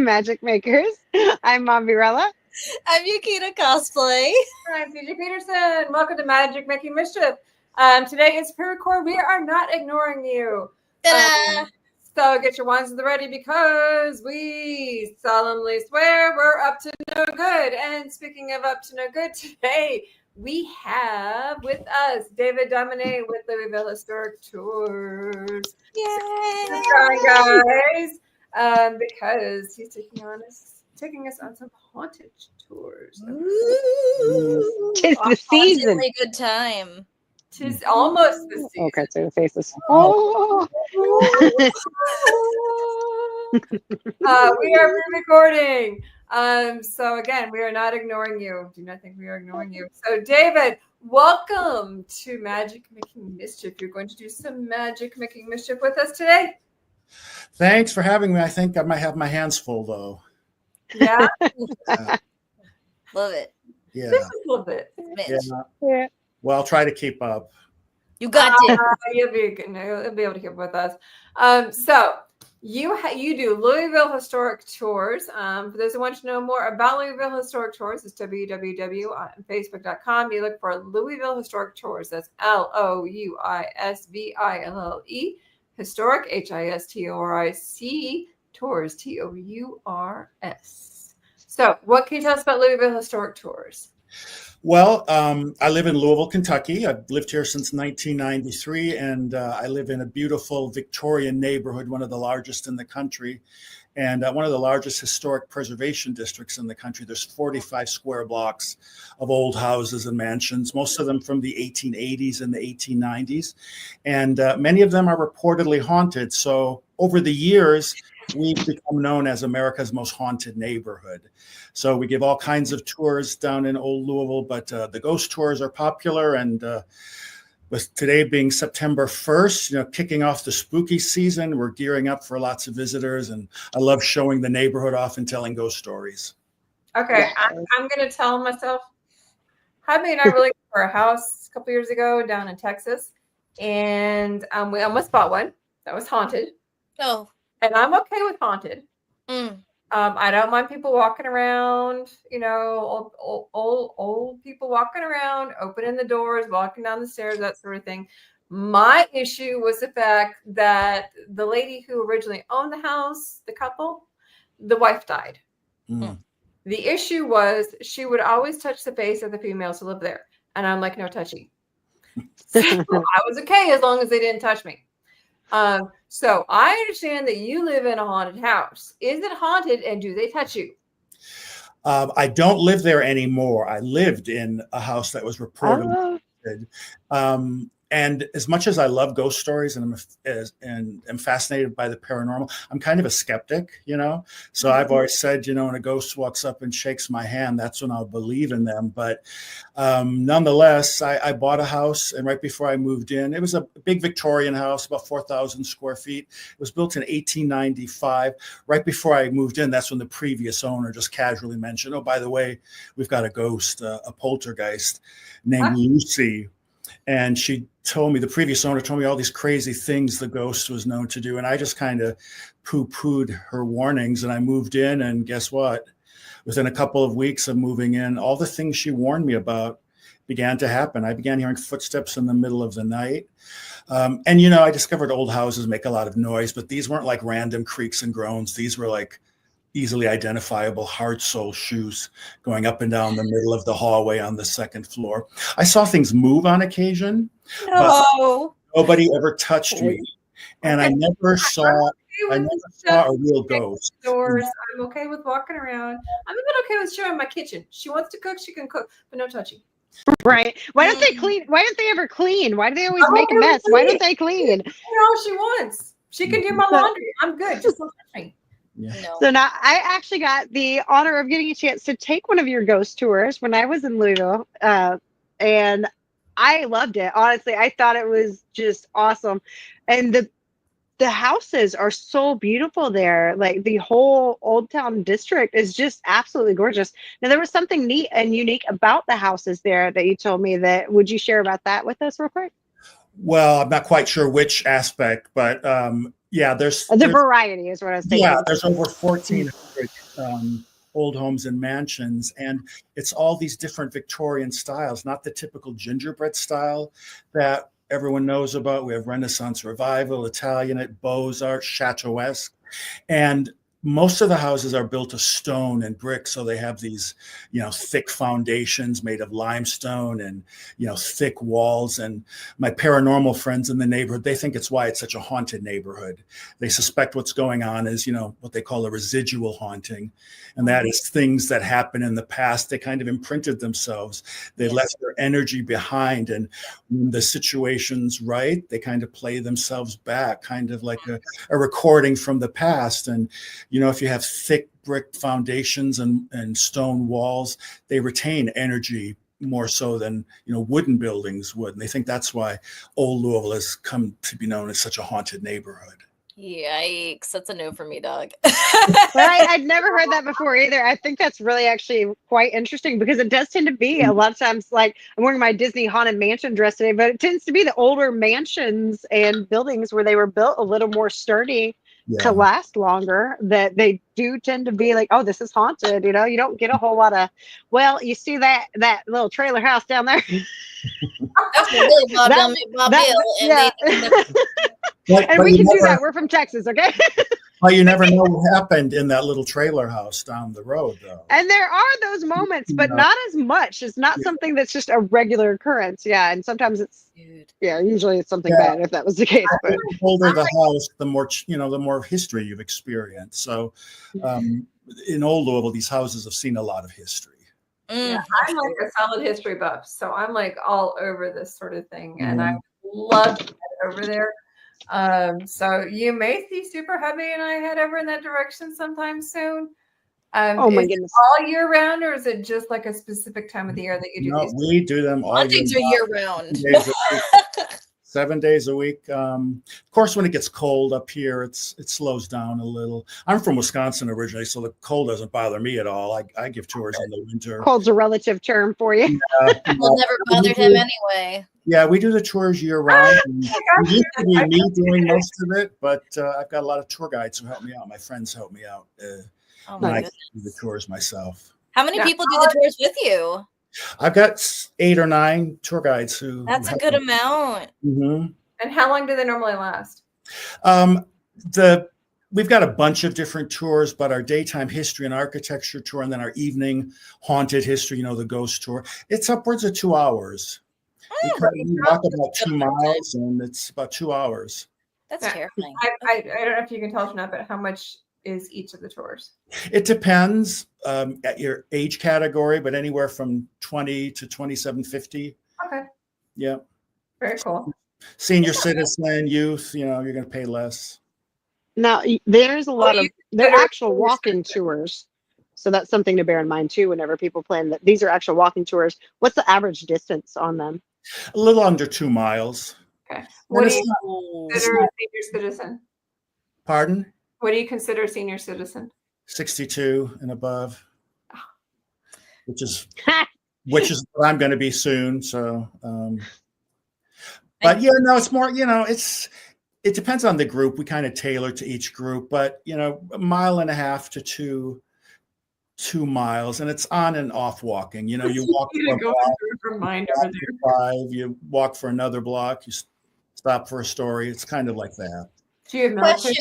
Magic Makers. I'm Mombirella. I'm Yukita Cosplay. I'm PJ Peterson. Welcome to Magic Making Mischief. Today is pre-record. We are not ignoring you. So get your wines at the ready because we solemnly swear we're up to no good. And speaking of up to no good, today we have with us David Dominé with Louisville Historic Tours. Yay! Guys, because he's taking us on some haunted tours. Tis the season. A good time. Tis almost the season. Okay, so the faces. Oh. We are recording. So again, we are not ignoring you. Do not think we are ignoring you. So David, welcome to Magic Making Mischief. You're going to do some Magic Making Mischief with us today. Thanks for having me. I think I might have my hands full though. Yeah. Love it. Yeah. Just a little bit. Yeah. Well, I'll try to keep up. You got it. You'll be able to keep up with us. So you do Louisville Historic Tours. For those who want to know more about Louisville Historic Tours, it's www.facebook.com. You look for Louisville Historic Tours. That's LOUISVILLE. Historic, HISTORIC, Tours, TOURS. So what can you tell us about Louisville Historic Tours? Well, I live in Louisville, Kentucky. I've lived here since 1993, and I live in a beautiful Victorian neighborhood, one of the largest in the country, and one of the largest historic preservation districts in the country. There's 45 square blocks of old houses and mansions, most of them from the 1880s and the 1890s, and many of them are reportedly haunted. So over the years, we've become known as America's most haunted neighborhood. So we give all kinds of tours down in Old Louisville, but the ghost tours are popular. And with today being September 1st, kicking off the spooky season, we're gearing up for lots of visitors. And I love showing the neighborhood off and telling ghost stories. Okay, I'm going to tell myself. Jaime and I were looking for a house a couple years ago down in Texas. And we almost bought one that was haunted. Oh. And I'm okay with haunted. I don't mind people walking around, old people walking around, opening the doors, walking down the stairs, that sort of thing. My issue was the fact that the lady who originally owned the house, the couple, the wife died. The issue was she would always touch the face of the females who lived there. And I'm like, no touchy. So I was okay as long as they didn't touch me. So I understand that you live in a haunted house. Is it haunted and do they touch you? I don't live there anymore. I lived in a house that was reportedly haunted. And as much as I love ghost stories and am fascinated by the paranormal, I'm kind of a skeptic, So I've always said, when a ghost walks up and shakes my hand, that's when I'll believe in them. But nonetheless, I bought a house, and right before I moved in, it was a big Victorian house, about 4,000 square feet. It was built in 1895. Right before I moved in, that's when the previous owner just casually mentioned, oh, by the way, we've got a ghost, a poltergeist named Lucy. And the previous owner told me all these crazy things the ghost was known to do. And I just kind of poo-pooed her warnings. And I moved in, and guess what? Within a couple of weeks of moving in, all the things she warned me about began to happen. I began hearing footsteps in the middle of the night. And I discovered old houses make a lot of noise, but these weren't like random creaks and groans. These were like easily identifiable hard sole shoes going up and down the middle of the hallway on the second floor. I saw things move on occasion, but nobody ever touched me. And I never saw a real ghost. Doors. I'm okay with walking around. I'm even okay with showing my kitchen. She wants to cook, she can cook, but no touching. Right. Why don't they clean? Why don't they ever clean? Why do they always make a mess? Why don't they clean? All she wants. She can do my laundry. I'm good. Just don't touch me. Yeah. No. So now I actually got the honor of getting a chance to take one of your ghost tours when I was in Louisville, and I loved it. Honestly, I thought it was just awesome, and the houses are so beautiful there. Like the whole Old Town district is just absolutely gorgeous. Now there was something neat and unique about the houses there that you told me. That would you share about that with us real quick? Well, I'm not quite sure which aspect, but Yeah, The variety is what I was saying. Yeah, there's over 1,400 old homes and mansions, and it's all these different Victorian styles, not the typical gingerbread style that everyone knows about. We have Renaissance Revival, Italianate, Beaux-Arts, Chateauesque, and most of the houses are built of stone and brick, so they have these, thick foundations made of limestone and, thick walls. And my paranormal friends in the neighborhood, they think it's why it's such a haunted neighborhood. They suspect what's going on is, what they call a residual haunting, and that is things that happened in the past. They kind of imprinted themselves. They left their energy behind, and when the situation's right, they kind of play themselves back, kind of like a recording from the past. And if you have thick brick foundations and stone walls, they retain energy more so than, wooden buildings would. And they think that's why old Louisville has come to be known as such a haunted neighborhood. Yikes. That's a no for me, dog. I'd never heard that before either. I think that's really actually quite interesting because it does tend to be a lot of times, like I'm wearing my Disney Haunted Mansion dress today, but it tends to be the older mansions and buildings where they were built a little more sturdy to last longer, that they do tend to be like, oh, this is haunted. You don't get a whole lot of, you see that little trailer house down there. That's really Bob Bill. And we can do that. We're from Texas, okay? Well, you never know what happened in that little trailer house down the road, though. And there are those moments, but not as much. It's not something that's just a regular occurrence. Yeah, and sometimes it's, usually it's something bad if that was the case. But the older the house, the more, the more history you've experienced. So in old Louisville, these houses have seen a lot of history. Yeah, I'm like a solid history buff, so I'm like all over this sort of thing, and I love to get over there. So you may see Super Hubby and I head over in that direction sometime soon. Oh my goodness! All year round, or is it just like a specific time of the year that you do? No, we do them all year round. 7 days a week. Of course, when it gets cold up here, it slows down a little. I'm from Wisconsin originally, so the cold doesn't bother me at all. I give tours in the winter. Cold's a relative term for you. Well, never bothered him anyway. Yeah, we do the tours year round. It used to be me doing most of it, but I've got a lot of tour guides who help me out. My friends help me out. I do the tours myself. How many people do the tours with you? I've got 8 or 9 tour guides who. That's a good amount. Mm-hmm. And how long do they normally last? We've got a bunch of different tours, but our daytime history and architecture tour, and then our evening haunted history, the ghost tour, it's upwards of 2 hours. We walk about 2 miles, and it's about 2 hours. That's terrifying. I don't know if you can tell us now, but how much is each of the tours? It depends at your age category, but anywhere from 20 to 27.50. Okay. Yeah. Very cool. Senior citizen, youth, you're going to pay less. Now, there's a lot of, they're actual walking tours. So that's something to bear in mind too, whenever people plan that these are actual walking tours. What's the average distance on them? A little under 2 miles. Okay. What do you consider a senior citizen? Pardon? What do you consider a senior citizen? 62 and above, which is what I'm going to be soon. So, but it's more, it depends on the group. We kind of tailor to each group, but 1.5 miles to 2 miles, and it's on and off walking. You walk for a block, you walk for another block, you stop for a story. It's kind of like that. Do you have question?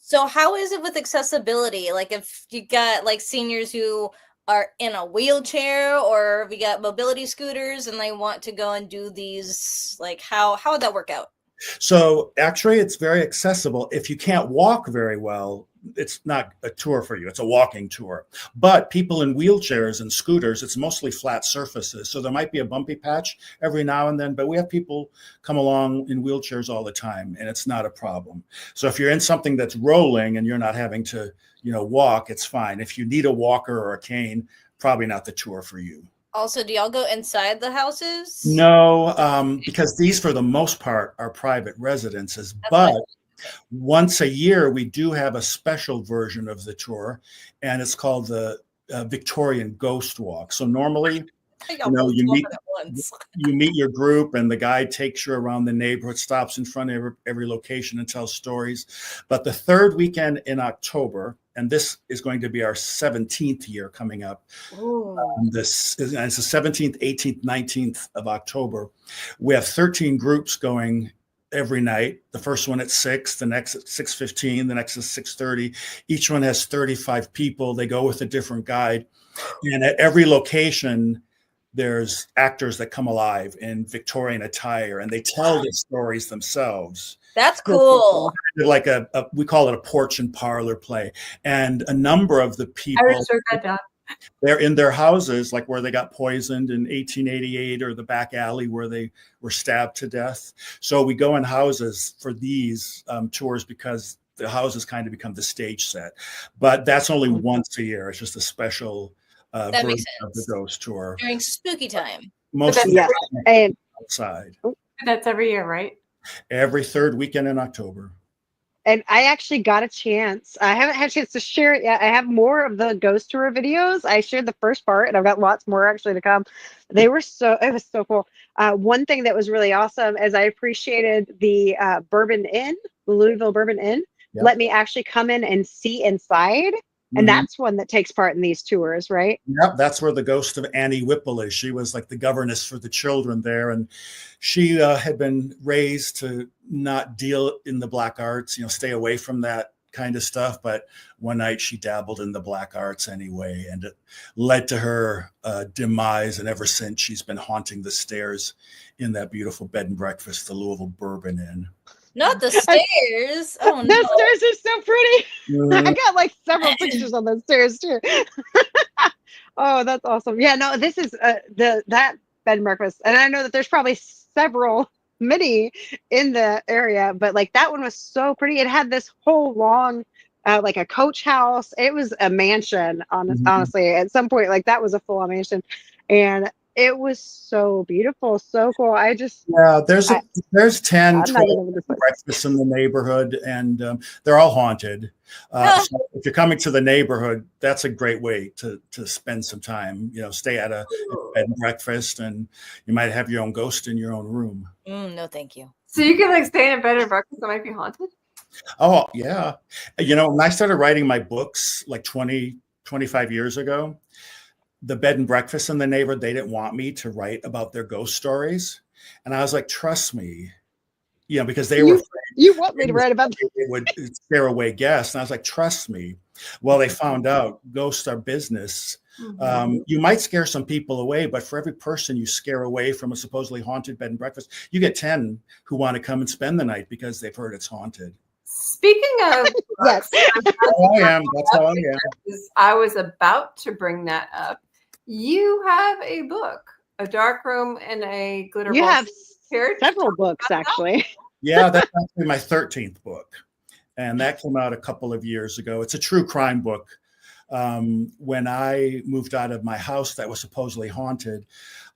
So how is it with accessibility? Like if you got like seniors who are in a wheelchair, or we got mobility scooters and they want to go and do these, like how would that work out? So actually it's very accessible. If you can't walk very well, it's not a tour for you. It's a walking tour. But people in wheelchairs and scooters, it's mostly flat surfaces. So there might be a bumpy patch every now and then, but we have people come along in wheelchairs all the time, and it's not a problem. So if you're in something that's rolling and you're not having to, walk, it's fine. If you need a walker or a cane, probably not the tour for you. Also, do y'all go inside the houses? No, because these, for the most part, are private residences. But once a year, we do have a special version of the tour, and it's called the Victorian Ghost Walk. So normally, You know, you meet your group, and the guide takes you around the neighborhood, stops in front of every location and tells stories. But the third weekend in October, and this is going to be our 17th year coming up. It's the 17th, 18th, 19th of October. We have 13 groups going every night. The first one at 6, the next at 6:15, the next is 6:30. Each one has 35 people. They go with a different guide. And at every location, there's actors that come alive in Victorian attire, and they tell the stories themselves. That's cool. Like we call it a porch and parlor play. And a number of the people, I reserved that down. They're in their houses, like where they got poisoned in 1888, or the back alley where they were stabbed to death. So we go in houses for these tours because the houses kind of become the stage set. But that's only once a year. It's just a special that makes sense. Of the ghost tour During spooky time. Mostly and outside. That's every year, right? Every third weekend in October. And I actually got a chance. I haven't had a chance to share it yet. I have more of the ghost tour videos. I shared the first part, and I've got lots more actually to come. It was so cool. One thing that was really awesome is I appreciated the Bourbon Inn, the Louisville Bourbon Inn, let me actually come in and see inside. And that's one that takes part in these tours, right? Yep, that's where the ghost of Annie Whipple is. She was like the governess for the children there, and she had been raised to not deal in the black arts, stay away from that kind of stuff. But one night she dabbled in the black arts anyway, and it led to her demise. And ever since, she's been haunting the stairs in that beautiful bed and breakfast, the Louisville Bourbon Inn. Not the stairs. Oh, the stairs are so pretty. I got like several pictures on those stairs too. Oh, that's awesome. Yeah, no, this is that bed and breakfast, and I know that there's probably many in the area, but like that one was so pretty. It had this whole long, like a coach house. It was a mansion. Honestly, at some point, like that was a full-on mansion, and it was so beautiful, so cool. There's 10, 12 breakfasts in the neighborhood, and they're all haunted. So if you're coming to the neighborhood, that's a great way to spend some time. Stay at a bed and breakfast, and you might have your own ghost in your own room. No, thank you. So you can stay in a bed and breakfast that might be haunted? Oh, yeah. When I started writing my books like 25 years ago, the bed and breakfast in the neighborhood, they didn't want me to write about their ghost stories. And I was like, trust me, because they were afraid. You want me to write about it would scare away guests. And I was like, trust me. Well, they found out ghosts are business. You might scare some people away, but for every person you scare away from a supposedly haunted bed and breakfast, you get 10 who want to come and spend the night because they've heard it's haunted. Speaking of yes, that's how I am. I was about to bring that up. You have a book, A Dark Room and a Glitter Ball. You have several books, actually. Yeah, that's actually my 13th book. And that came out a couple of years ago. It's a true crime book. When I moved out of my house that was supposedly haunted,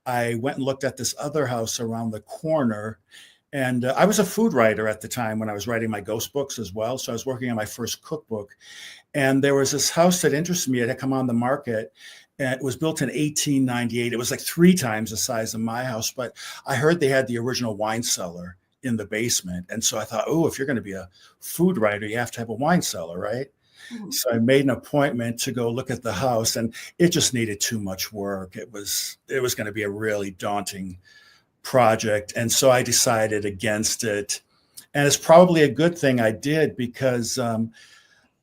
I went and looked at this other house around the corner. And I was a food writer at the time when I was writing my ghost books as well. So I was working on my first cookbook. And there was this house that interested me. It had come on the market. And it was built in 1898. It was like 3 times the size of my house. But I heard they had the original wine cellar in the basement. And so I thought, if you're going to be a food writer, you have to have a wine cellar, right? So I made an appointment to go look at the house, and it just needed too much work. It was going to be a really daunting project. And so I decided against it. And it's probably a good thing I did, because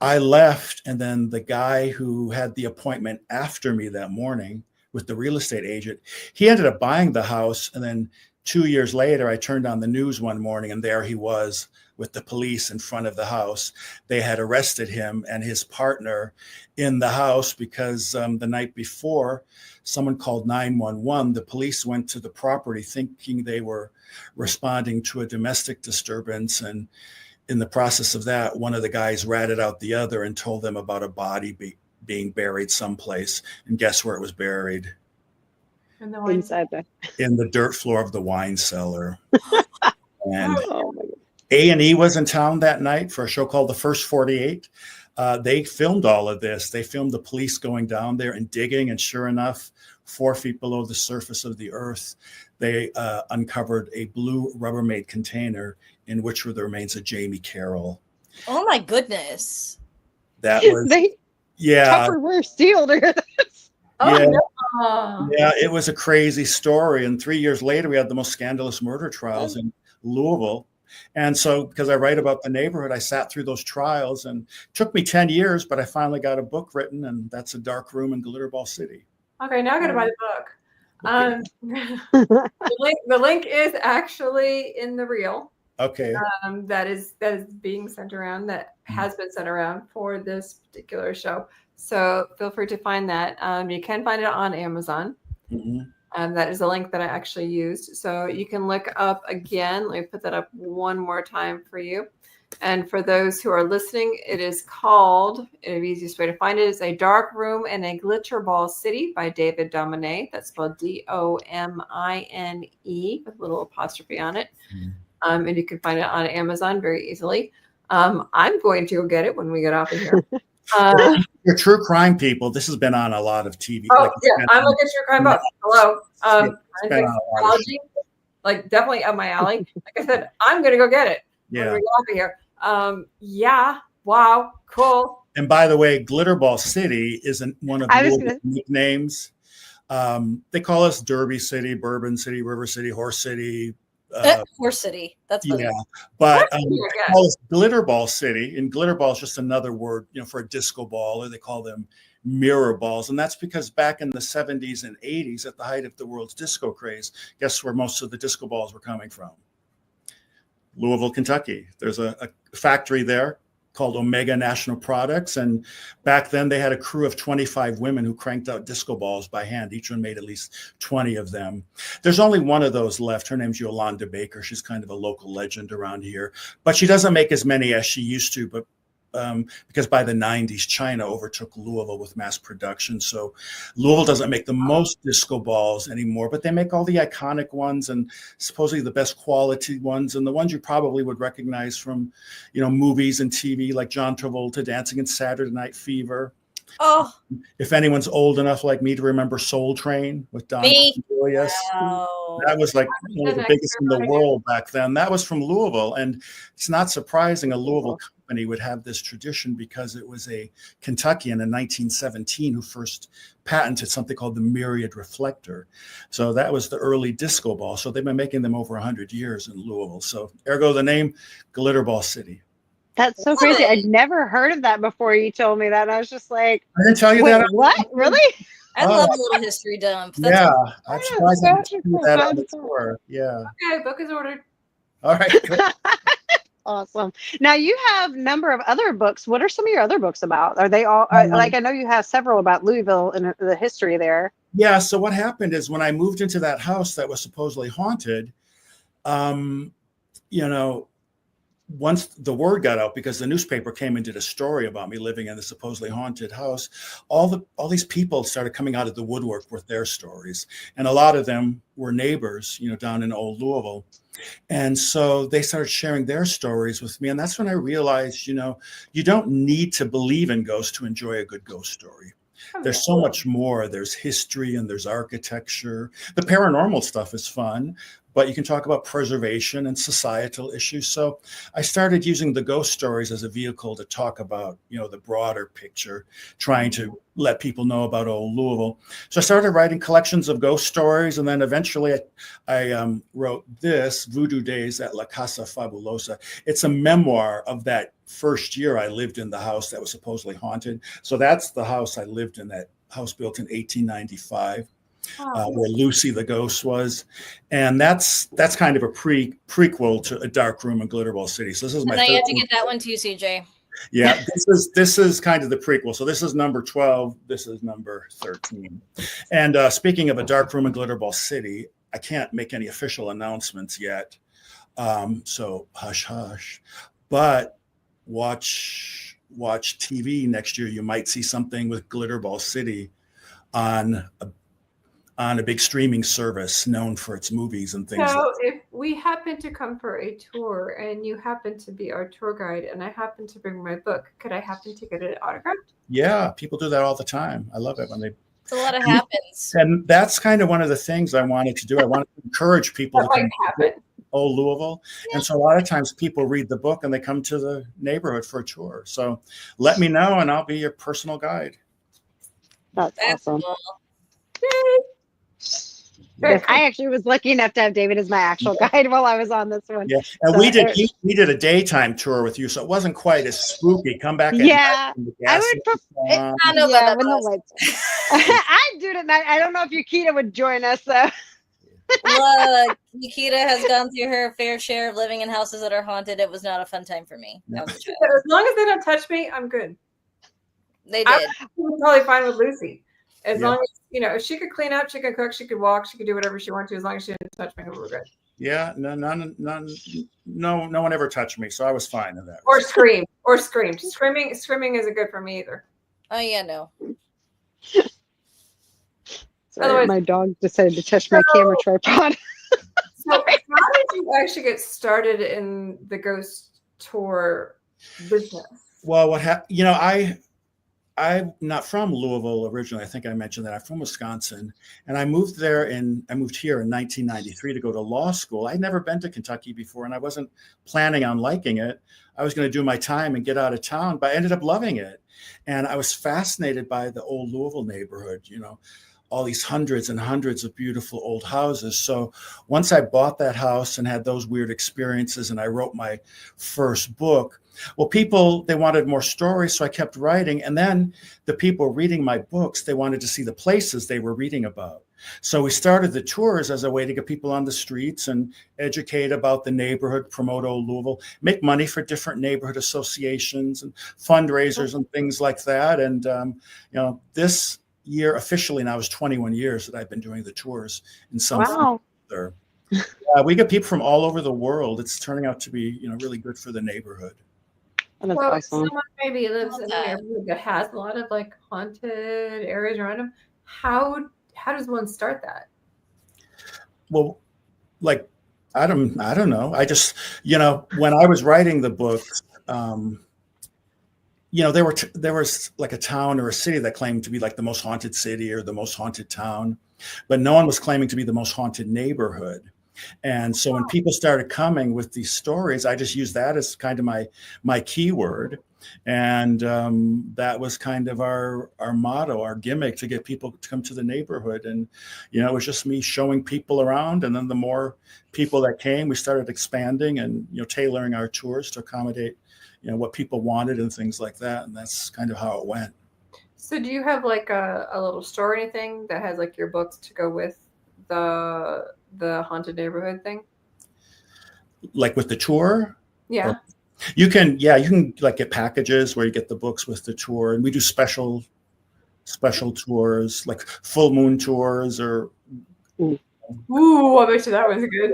I left, and then the guy who had the appointment after me that morning with the real estate agent, he ended up buying the house. And then 2 years later, I turned on the news one morning, and there he was with the police in front of the house. They had arrested him and his partner in the house because the night before, someone called 911. The police went to the property thinking they were responding to a domestic disturbance. And in the process of that, one of the guys ratted out the other and told them about a body being buried someplace. And guess where it was buried? Inside in the dirt floor of the wine cellar. And A&E was in town that night for a show called The First 48. They filmed all of this. They filmed the police going down there and digging, and sure enough, 4 feet below the surface of the earth, they uncovered a blue Rubbermaid container in which were the remains of Jamie Carroll. Oh my goodness. That was, They yeah. Tupperware sealed it. Oh, Yeah. no. Yeah, it was a crazy story. And 3 years later, we had the most scandalous murder trials in Louisville. And so, because I write about the neighborhood, I sat through those trials, and it took me 10 years, but I finally got a book written, and that's A Dark Room in Glitterball City. Okay, now I got to buy the book. Okay. The link is actually in the reel. Okay. That is being sent around, that has been sent around for this particular show. So feel free to find that. You can find it on Amazon. Mm-hmm. That is the link that I actually used. So you can look up again. Let me put that up one more time for you. And for those who are listening, it is called, the easiest way to find it is A Dark Room in a Glitterball City by David Dominé. That's spelled Domine with a little apostrophe on it. Mm-hmm. And you can find it on Amazon very easily. I'm going to go get it when we get off of here. You're true crime people. This has been on a lot of TV. Oh, yeah. I'm looking at true crime books. Hello. Psychology, like definitely up my alley. Like I said, I'm going to go get it. Yeah. When we get off of here. Yeah. Wow. Cool. And by the way, Glitterball City isn't one of the nicknames. They call us Derby City, Bourbon City, River City, Horse City. Horse City. That's funny. Yeah, but call us Glitterball City, and Glitterball is just another word, for a disco ball, or they call them mirror balls, and that's because back in the 70s and 80s, at the height of the world's disco craze, guess where most of the disco balls were coming from? Louisville, Kentucky. There's a factory there called Omega National Products, and back then they had a crew of 25 women who cranked out disco balls by hand. Each one made at least 20 of them. There's only one of those left. Her name's Yolanda Baker. She's kind of a local legend around here, but she doesn't make as many as she used to. But because by the 90s, China overtook Louisville with mass production. So Louisville doesn't make the most disco balls anymore, but they make all the iconic ones and supposedly the best quality ones, and the ones you probably would recognize from, movies and TV, like John Travolta dancing in Saturday Night Fever. Oh, if anyone's old enough like me to remember Soul Train with Don Cornelius, that was like one of the biggest in the world back then. That was from Louisville, and it's not surprising a Louisville company would have this tradition, because it was a Kentuckian in 1917 who first patented something called the myriad reflector. So that was the early disco ball. So they've been making them over 100 years in Louisville. So ergo the name Glitterball City. That's so crazy. I'd never heard of that before you told me that. And I was just like, I didn't tell you wait, that. What? Really? I love a little history dump. That's I'm surprised I didn't do that on the tour. Yeah. Okay, book is ordered. All right. Good. Awesome. Now you have a number of other books. What are some of your other books about? Are they all like, I know you have several about Louisville and the history there. Yeah. So what happened is when I moved into that house that was supposedly haunted, once the word got out, because the newspaper came and did a story about me living in the supposedly haunted house, all these people started coming out of the woodwork with their stories. And a lot of them were neighbors, down in old Louisville. And so they started sharing their stories with me. And that's when I realized, you don't need to believe in ghosts to enjoy a good ghost story. There's so much more. There's history and there's architecture. The paranormal stuff is fun, but you can talk about preservation and societal issues. So I started using the ghost stories as a vehicle to talk about, the broader picture, trying to let people know about old Louisville. So I started writing collections of ghost stories. And then eventually I wrote this, Voodoo Days at La Casa Fabulosa. It's a memoir of that first year I lived in the house that was supposedly haunted. So that's the house I lived in, that house built in 1895. Where Lucy the ghost was, and that's kind of a prequel to A Dark Room in Glitterball City. So this is my. Now you have to get that one too, CJ. Yeah, this is kind of the prequel. So this is number 12. This is number 13. And speaking of A Dark Room in Glitterball City, I can't make any official announcements yet. So hush hush, but watch TV next year. You might see something with Glitterball City on on a big streaming service known for its movies and things. So if we happen to come for a tour and you happen to be our tour guide and I happen to bring my book, could I happen to get it autographed? Yeah, people do that all the time. I love it when they. It's a lot of happens. And that's kind of one of the things I wanted to do. I wanted to encourage people That to come might happen. to old Louisville. And so a lot of times people read the book and they come to the neighborhood for a tour. So let me know and I'll be your personal guide. That's awesome. Cool. Yes, I actually was lucky enough to have David as my actual guide while I was on this one. Yeah, and So we did a daytime tour with you, so it wasn't quite as spooky. Come back. At Yeah, night when the I gas would is prefer. on. I know Yeah, about when the those. lights. I do it at night. I don't know if Yukita would join us though. Look, Nikita has gone through her fair share of living in houses that are haunted. It was not a fun time for me. No. As a child. But as long as they don't touch me, I'm good. They I'm did. probably fine with Lucy. As Yeah. long as, if she could clean up, she could cook, she could walk, she could do whatever she wanted to, as long as she didn't touch me, we were good. Yeah, no one ever touched me, so I was fine in that. Or scream. Screaming isn't good for me either. Oh yeah, no. Sorry, Otherwise- my dog decided to touch my camera tripod. So how did you actually get started in the ghost tour business? Well, I'm not from Louisville originally. I think I mentioned that. I'm from Wisconsin, and I moved here in 1993 to go to law school. I'd never been to Kentucky before, and I wasn't planning on liking it. I was going to do my time and get out of town, but I ended up loving it. And I was fascinated by the old Louisville neighborhood, all these hundreds and hundreds of beautiful old houses. So once I bought that house and had those weird experiences and I wrote my first book, well, they wanted more stories, so I kept writing. And then the people reading my books, they wanted to see the places they were reading about. So we started the tours as a way to get people on the streets and educate about the neighborhood, promote old Louisville, make money for different neighborhood associations and fundraisers and things like that. And, this year officially now is 21 years that I've been doing the tours in some form or other. We get people from all over the world. It's turning out to be, really good for the neighborhood. That's Well, awesome. someone maybe lives in a neighborhood that has a lot of haunted areas around them. How does one start that? Well, I don't know. I just, when I was writing the books, there was like a town or a city that claimed to be like the most haunted city or the most haunted town, but no one was claiming to be the most haunted neighborhood. And so when people started coming with these stories, I just used that as kind of my keyword. And that was kind of our motto, our gimmick to get people to come to the neighborhood. And, it was just me showing people around. And then the more people that came, we started expanding and, tailoring our tours to accommodate, what people wanted and things like that. And that's kind of how it went. So do you have a little store or anything that has your books to go with the haunted neighborhood thing? Like with the tour? Yeah. You can get packages where you get the books with the tour, and we do special tours, like full moon tours or. Ooh, I bet you that was good.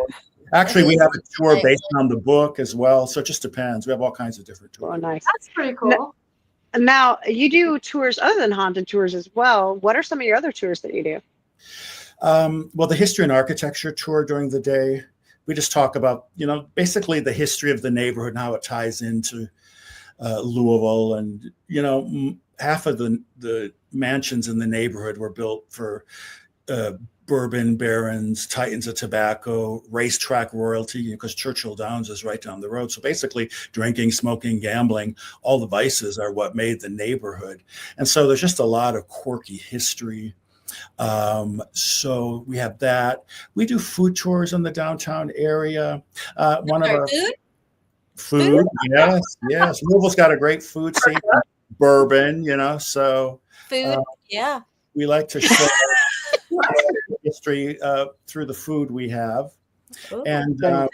Actually, we have a tour based on the book as well, so it just depends. We have all kinds of different tours. Oh, nice. That's pretty cool. Now, you do tours other than haunted tours as well. What are some of your other tours that you do? Well, the history and architecture tour during the day, we just talk about, basically the history of the neighborhood and how it ties into Louisville. And, half of the mansions in the neighborhood were built for bourbon barons, titans of tobacco, racetrack royalty, because Churchill Downs is right down the road. So basically drinking, smoking, gambling, all the vices are what made the neighborhood. And so there's just a lot of quirky history. So we have that. We do food tours in the downtown area. One of our food. Yes. Louisville's got a great food scene, bourbon, so Food, yeah. We like to share history through the food we have. Ooh, And I like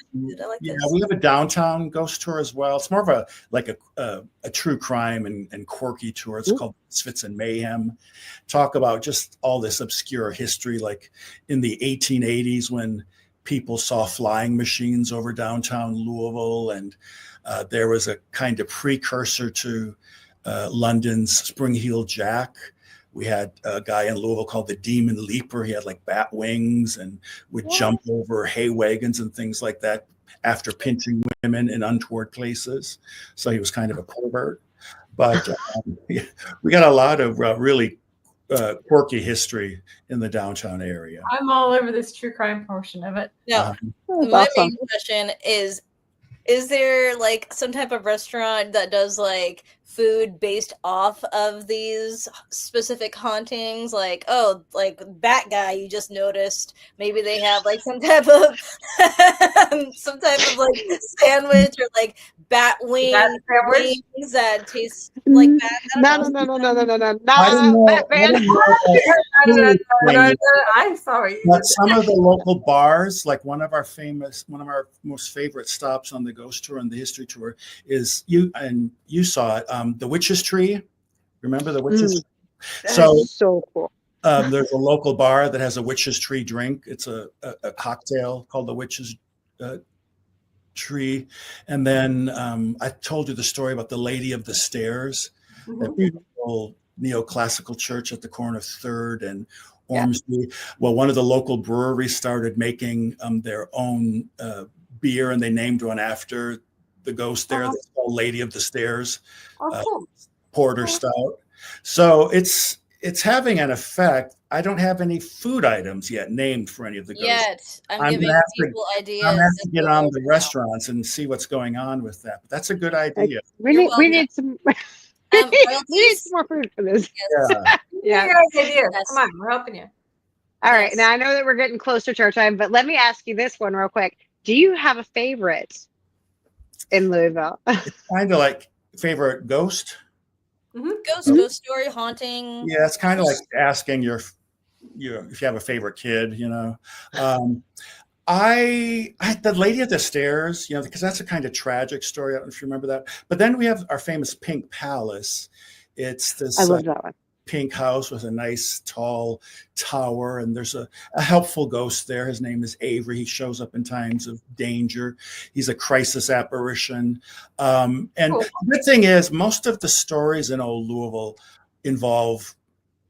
this. we have a downtown ghost tour as well. It's more of a true crime and quirky tour. It's called Misfits and Mayhem. Talk about just all this obscure history, like in the 1880s when people saw flying machines over downtown Louisville, and there was a kind of precursor to London's Spring-Heeled Jack We had a guy in Louisville called the Demon Leaper. He had like bat wings and would jump over hay wagons and things like that after pinching women in untoward places. So he was kind of a pervert. But we got a lot of really quirky history in the downtown area. I'm all over this true crime portion of it. No, my main question is there like some type of restaurant that does like food based off of these specific hauntings? Like, oh, like Bat Guy, you just noticed maybe they have like some type of like sandwich or like bat wings that taste like that. I'm sorry. But some of the local bars, like one of our most favorite stops on the ghost tour and the history tour is you saw it, the Witch's Tree. Remember the Witch's Tree? So cool. There's a local bar that has a Witch's Tree drink. It's a cocktail called the Witch's Tree. And then I told you the story about the Lady of the Stairs, that beautiful neoclassical church at the corner of 3rd and Ormsby. Well, one of the local breweries started making their own beer, and they named one after the ghost there. That's called Lady of the Stairs, porter stout. So it's having an effect. I don't have any food items yet named for any of the ghosts. I'm giving people ideas. I'm going to have to get on the restaurants and see what's going on with that. But that's a good idea. We need some. We need some more food for this. Yeah. Come on, we're helping you. All right. Now I know that we're getting closer to our time, but let me ask you this one real quick. Do you have a favorite in Louisville? It's kind of like favorite ghost. Ghost story, haunting. Yeah, it's kind of like asking if you have a favorite kid, you know. I the Lady of the Stairs, you know, because that's a kind of tragic story. I don't know if you remember that. But then we have our famous Pink Palace. It's this I love that one. Pink house with a nice tall tower, and there's a helpful ghost there. His name is Avery. He shows up in times of danger. He's a crisis apparition. And the good thing is most of the stories in old Louisville involve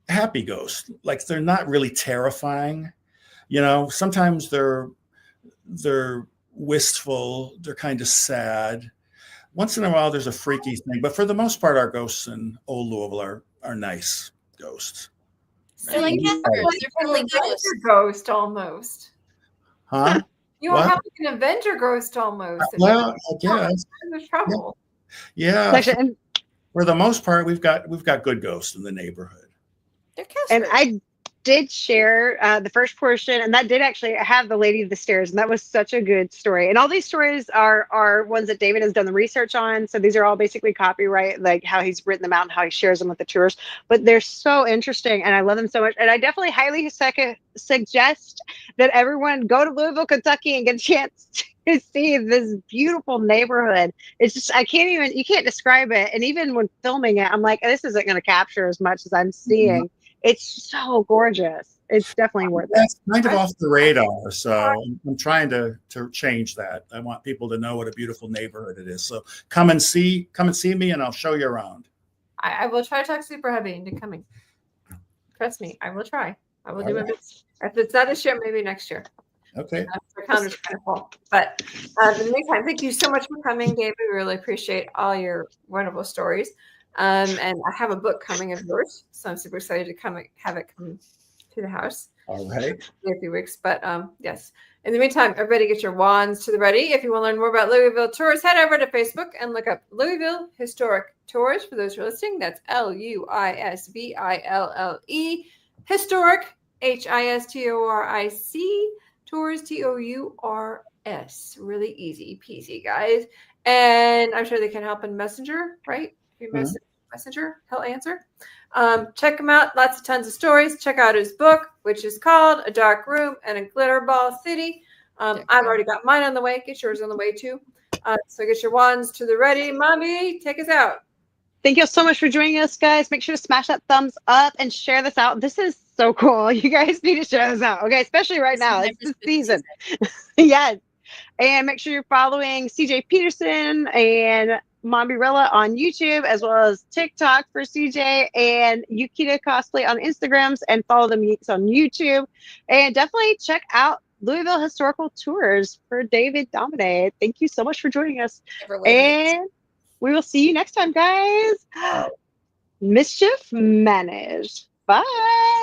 happy ghosts. Like they're not really terrifying. You know, sometimes they're wistful, they're kind of sad. Once in a while there's a freaky thing, but for the most part our ghosts in old Louisville are nice ghosts. They're like campers. They're friendly ghosts. Ghost almost. Huh? You are having an Avenger ghost almost. Well, I guess. There's trouble. Yeah. For the most part, we've got good ghosts in the neighborhood. They're and I did share the first portion, and that did actually have the Lady of the Stairs, and that was such a good story. And all these stories are ones that David has done the research on, so these are all basically copyright, like how he's written them out and how he shares them with the tours. But they're so interesting, and I love them so much. And I definitely highly suggest that everyone go to Louisville, Kentucky, and get a chance to see this beautiful neighborhood. It's just you can't describe it. And even when filming it, I'm like, this isn't going to capture as much as I'm seeing. It's so gorgeous. It's definitely worth it. That's kind of off the radar. So I'm trying to change that. I want people to know what a beautiful neighborhood it is. So come and see me, and I'll show you around. I will try to talk Super Heavy into coming. Trust me, I will try. I will do my best. If it's not this year, maybe next year. Okay. Our calendar's kind of full. But in the meantime, thank you so much for coming, David. We really appreciate all your wonderful stories. And I have a book coming of yours, so I'm super excited to have it come to the house. All right. In a few weeks, but yes. In the meantime, everybody get your wands to the ready. If you want to learn more about Louisville Tours, head over to Facebook and look up Louisville Historic Tours. For those who are listening, that's LUISVILLE Historic HISTORIC Tours TOURS. Really easy peasy, guys. And I'm sure they can help in Messenger, right? Messenger, he'll answer. Check him out. Tons of stories. Check out his book, which is called A Dark Room and a Glitter Ball City. I've already got mine on the way. Get yours on the way too. So get your wands to the ready. Mommy, take us out. Thank you so much for joining us, guys. Make sure to smash that thumbs up and share this out. This is so cool. You guys need to share this out. Okay, especially right now. It's the season. Yes. And make sure you're following CJ Peterson and Mombirella on YouTube, as well as TikTok for CJ, and Yukita Cosplay on Instagrams, and follow the Meets on YouTube. And definitely check out Louisville Historical Tours for David Dominé. Thank you so much for joining us. And we will see you next time, guys. Mischief managed. Bye.